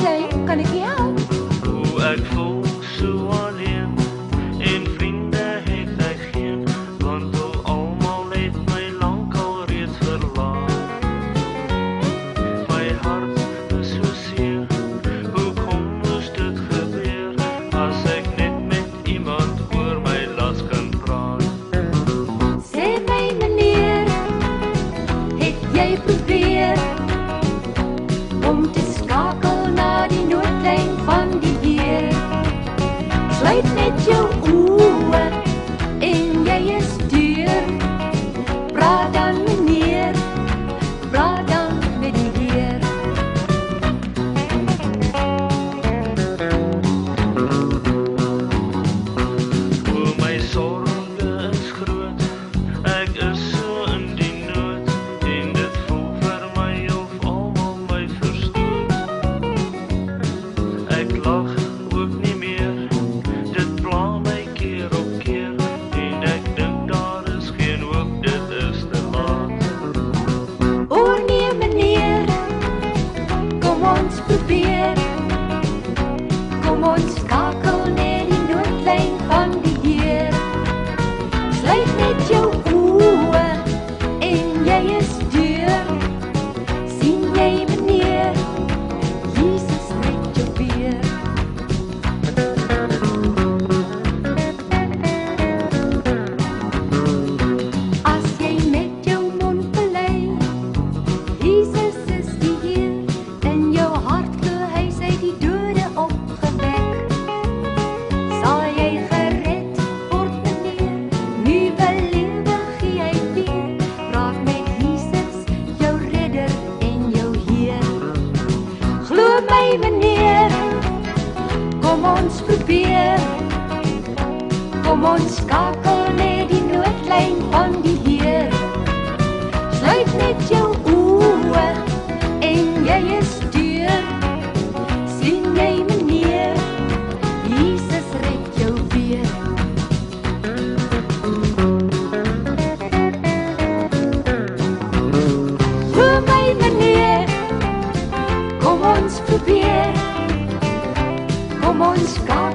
Klein, kan ik je helpen? Hoe ek voel so alleen en vriende het ek geen, want hoe almal het my lank al reeds verlaat. My hart is so seer, hoekom moes dit gebeur, as ek net met iemand oor my las kan praat. Sê my meneer, het jy probeer om te skakel na die noodlyn van die Heer? Sluit net jou oë en jy is deur. Praat dan meneer, praat dan met die Heer. O, my sorge is groot, ek is so in die nood, en dit voel vir my of almal my verstoot. Ek lag ook nie meer, dit pla my keer op keer, en ek dink daar is geen hoop, dit is te laat. O nee meneer, kom ons probeer. Kom ons skakel net die noodlyn van die Heer. Sluit net jou oë en jy is deur. Sien jy meneer, Jesus red jou weer. As jy met jou mond bely, Jesus is die Heer, in jou hart glo hy sy die dode opgewek, sal jy gered word meneer, nuwe lewe gee hy weer. Praat met Jesus, jou redder en jou Heer. Glo my meneer, kom ons probeer. Kom ons skakel net die noodlyn van die Heer. Sluit net jou oë en jy is deur. Sien jy meneer, Jesus red jou weer. Glo my meneer, kom ons probeer. Kom ons skakel